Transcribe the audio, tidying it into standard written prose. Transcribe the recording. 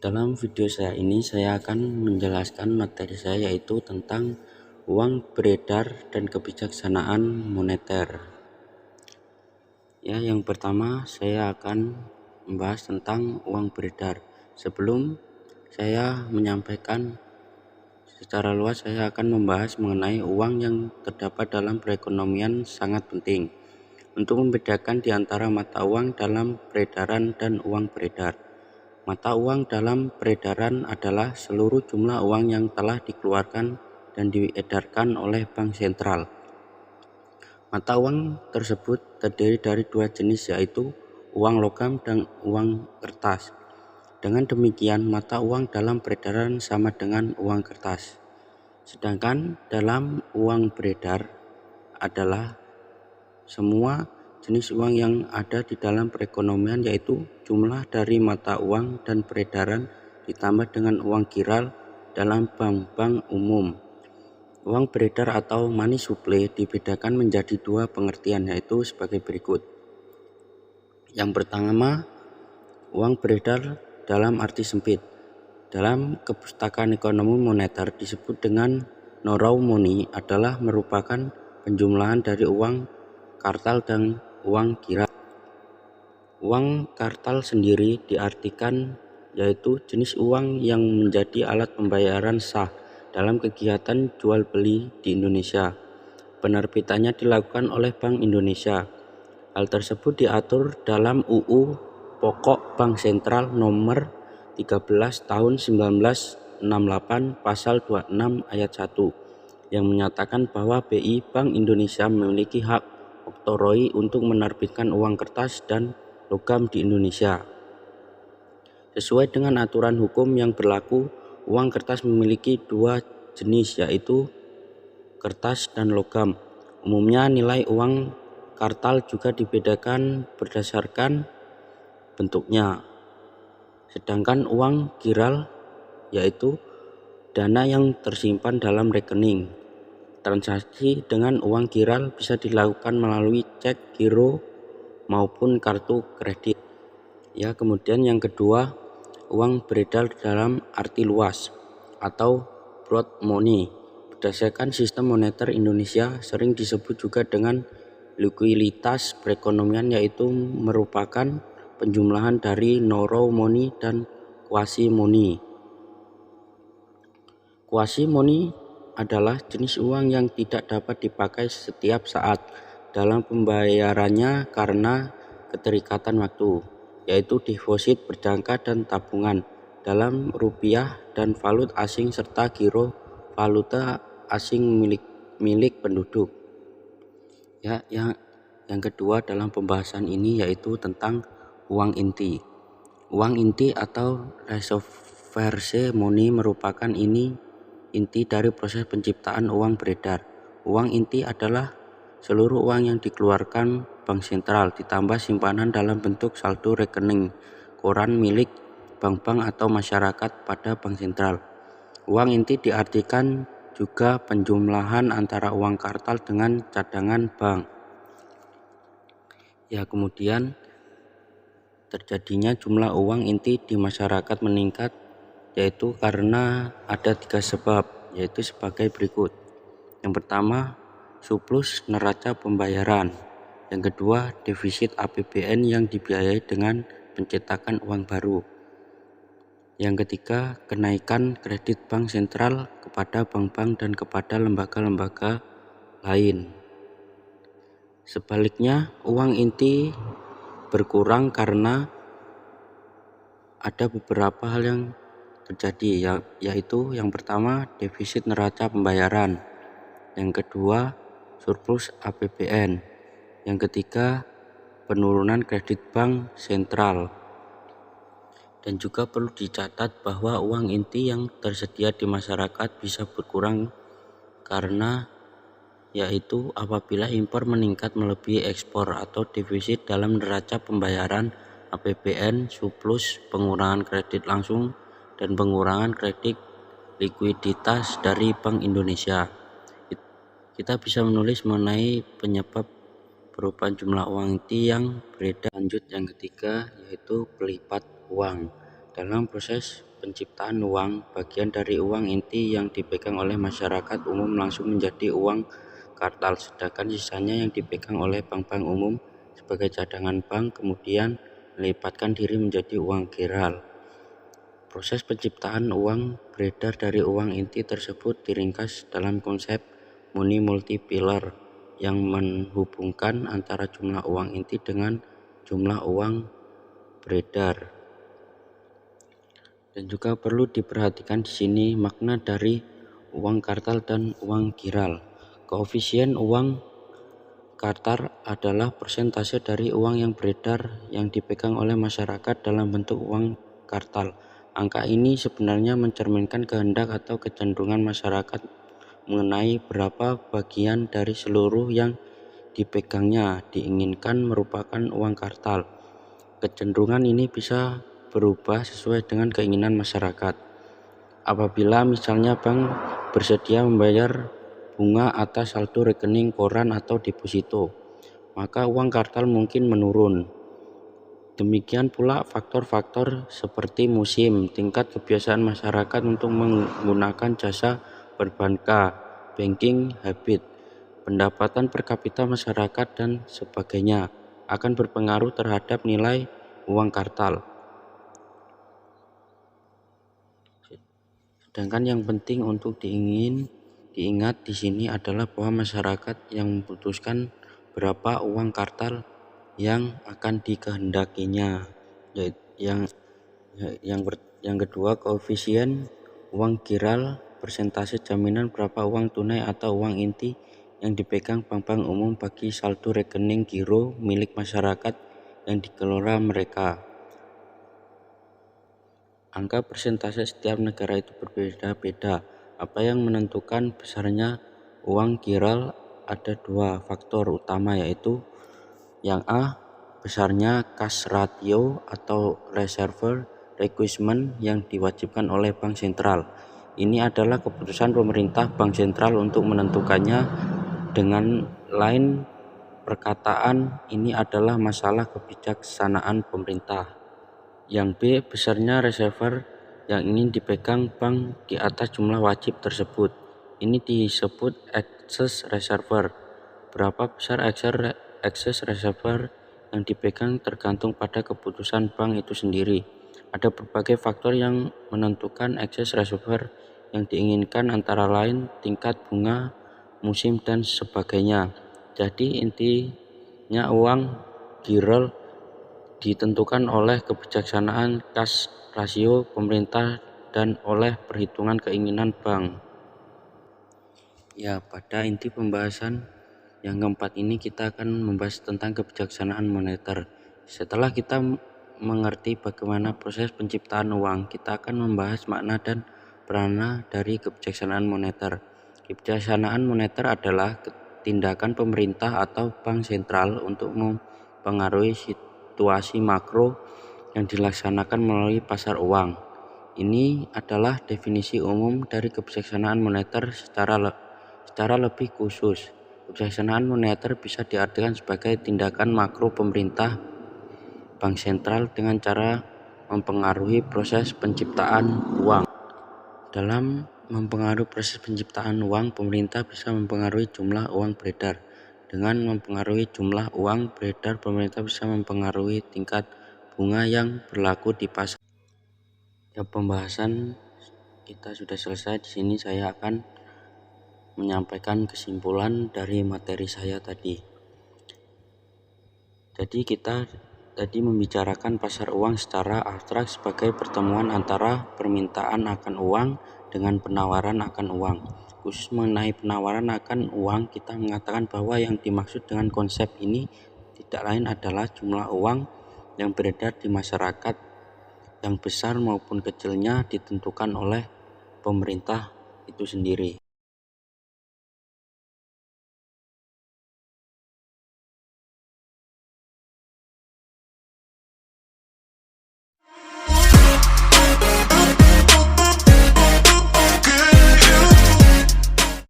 Dalam video saya ini saya akan menjelaskan materi saya yaitu tentang uang beredar dan kebijaksanaan moneter. Ya, yang pertama saya akan membahas tentang uang beredar. Sebelum saya menyampaikan secara luas, saya akan membahas mengenai uang yang terdapat dalam perekonomian sangat penting untuk membedakan di antara mata uang dalam peredaran dan uang beredar. Mata uang dalam peredaran adalah seluruh jumlah uang yang telah dikeluarkan dan diedarkan oleh bank sentral. Mata uang tersebut terdiri dari dua jenis, yaitu uang logam dan uang kertas. Dengan demikian, mata uang dalam peredaran sama dengan uang kertas. Sedangkan dalam uang beredar adalah semua jenis uang yang ada di dalam perekonomian, yaitu jumlah dari mata uang dan peredaran ditambah dengan uang giral dalam bank-bank umum. Uang beredar atau money supply dibedakan menjadi dua pengertian, yaitu sebagai berikut. Yang pertama, uang beredar dalam arti sempit. Dalam kepustakaan ekonomi moneter disebut dengan no raw money adalah merupakan penjumlahan dari uang kartal dan uang giral. Uang kartal sendiri diartikan yaitu jenis uang yang menjadi alat pembayaran sah dalam kegiatan jual beli di Indonesia. Penerbitannya dilakukan oleh Bank Indonesia. Hal tersebut diatur dalam UU Pokok Bank Sentral nomor 13 tahun 1968 pasal 26 ayat 1 yang menyatakan bahwa BI Bank Indonesia memiliki hak oktroi untuk menerbitkan uang kertas dan logam di Indonesia. Sesuai dengan aturan hukum yang berlaku, uang kertas memiliki dua jenis, yaitu kertas dan logam. Umumnya nilai uang kartal juga dibedakan berdasarkan bentuknya. Sedangkan uang giral yaitu dana yang tersimpan dalam rekening. Transaksi dengan uang giral bisa dilakukan melalui cek, giro, maupun kartu kredit. Ya, kemudian yang kedua, uang beredar dalam arti luas atau broad money. Berdasarkan sistem moneter Indonesia sering disebut juga dengan likuiditas perekonomian, yaitu merupakan penjumlahan dari no raw money dan quasi money. Quasi money adalah jenis uang yang tidak dapat dipakai setiap saat dalam pembayarannya karena keterikatan waktu, yaitu deposit berjangka dan tabungan dalam rupiah dan valuta asing serta giro valuta asing milik penduduk. Ya, yang kedua dalam pembahasan ini yaitu tentang uang inti. Uang inti atau reserve money merupakan inti dari proses penciptaan uang beredar. Uang inti adalah seluruh uang yang dikeluarkan bank sentral ditambah simpanan dalam bentuk saldo rekening koran milik bank-bank atau masyarakat pada bank sentral. Uang inti diartikan juga penjumlahan antara uang kartal dengan cadangan bank. Ya, kemudian terjadinya jumlah uang inti di masyarakat meningkat yaitu karena ada tiga sebab, yaitu sebagai berikut. Yang pertama, surplus neraca pembayaran. Yang kedua, defisit APBN yang dibiayai dengan pencetakan uang baru. Yang ketiga, kenaikan kredit bank sentral kepada bank-bank dan kepada lembaga-lembaga lain. Sebaliknya, uang inti berkurang karena ada beberapa hal yang terjadi, yaitu yang pertama defisit neraca pembayaran, yang kedua surplus APBN, yang ketiga penurunan kredit bank sentral. Dan juga perlu dicatat bahwa uang inti yang tersedia di masyarakat bisa berkurang karena yaitu apabila impor meningkat melebihi ekspor atau defisit dalam neraca pembayaran APBN, surplus, pengurangan kredit langsung, dan pengurangan kredit likuiditas dari Bank Indonesia. Kita bisa menulis mengenai penyebab perubahan jumlah uang inti yang beredar. Lanjut yang ketiga yaitu pelipat uang. Dalam proses penciptaan uang, bagian dari uang inti yang dipegang oleh masyarakat umum langsung menjadi uang kartal, sedangkan sisanya yang dipegang oleh bank-bank umum sebagai cadangan bank kemudian melipatkan diri menjadi uang giral. Proses penciptaan uang beredar dari uang inti tersebut diringkas dalam konsep money multiplier yang menghubungkan antara jumlah uang inti dengan jumlah uang beredar. Dan juga perlu diperhatikan di sini makna dari uang kartal dan uang giral. Koefisien uang kartal adalah persentase dari uang yang beredar yang dipegang oleh masyarakat dalam bentuk uang kartal. Angka ini sebenarnya mencerminkan kehendak atau kecenderungan masyarakat mengenai berapa bagian dari seluruh yang dipegangnya diinginkan merupakan uang kartal. Kecenderungan ini bisa berubah sesuai dengan keinginan masyarakat. Apabila misalnya bank bersedia membayar bunga atas saldo rekening koran atau deposito, maka uang kartal mungkin menurun. Demikian pula faktor-faktor seperti musim, tingkat kebiasaan masyarakat untuk menggunakan jasa perbankan, banking habit, pendapatan per kapita masyarakat dan sebagainya akan berpengaruh terhadap nilai uang kartal. Sedangkan yang penting untuk diingat di sini adalah bahwa masyarakat yang memutuskan berapa uang kartal yang akan dikehendakinya. Yang kedua, koefisien uang giral, persentase jaminan berapa uang tunai atau uang inti yang dipegang bank-bank umum bagi saldo rekening giro milik masyarakat yang dikelola mereka. Angka persentase setiap negara itu berbeda-beda. Apa yang menentukan besarnya uang giral ada dua faktor utama, yaitu yang A, besarnya cash ratio atau reserve requirement yang diwajibkan oleh bank sentral. Ini adalah keputusan pemerintah bank sentral untuk menentukannya. Dengan lain perkataan, ini adalah masalah kebijaksanaan pemerintah. Yang B, besarnya reservoir yang ingin dipegang bank di atas jumlah wajib tersebut. Ini disebut excess reservoir. Berapa besar excess reservoir yang dipegang tergantung pada keputusan bank itu sendiri. Ada berbagai faktor yang menentukan excess reservoir yang diinginkan, antara lain tingkat bunga, musim, dan sebagainya. Jadi intinya uang giral ditentukan oleh kebijaksanaan cash rasio pemerintah dan oleh perhitungan keinginan bank. Ya, pada inti pembahasan yang keempat ini kita akan membahas tentang kebijaksanaan moneter. Setelah kita mengerti bagaimana proses penciptaan uang, kita akan membahas makna dan peranan dari kebijaksanaan moneter. Kebijaksanaan moneter adalah tindakan pemerintah atau bank sentral untuk mempengaruhi situasi makro yang dilaksanakan melalui pasar uang. Ini adalah definisi umum dari kebijaksanaan moneter. Secara lebih khusus, kebijaksanaan moneter bisa diartikan sebagai tindakan makro pemerintah bank sentral dengan cara mempengaruhi proses penciptaan uang. Dalam mempengaruhi proses penciptaan uang, pemerintah bisa mempengaruhi jumlah uang beredar. Dengan mempengaruhi jumlah uang beredar, pemerintah bisa mempengaruhi tingkat bunga yang berlaku di pasar. Ya, pembahasan kita sudah selesai. Di sini saya akan menyampaikan kesimpulan dari materi saya tadi. Jadi kita tadi membicarakan pasar uang secara abstrak sebagai pertemuan antara permintaan akan uang dengan penawaran akan uang. Khusus mengenai penawaran akan uang, kita mengatakan bahwa yang dimaksud dengan konsep ini tidak lain adalah jumlah uang yang beredar di masyarakat, yang besar maupun kecilnya ditentukan oleh pemerintah itu sendiri.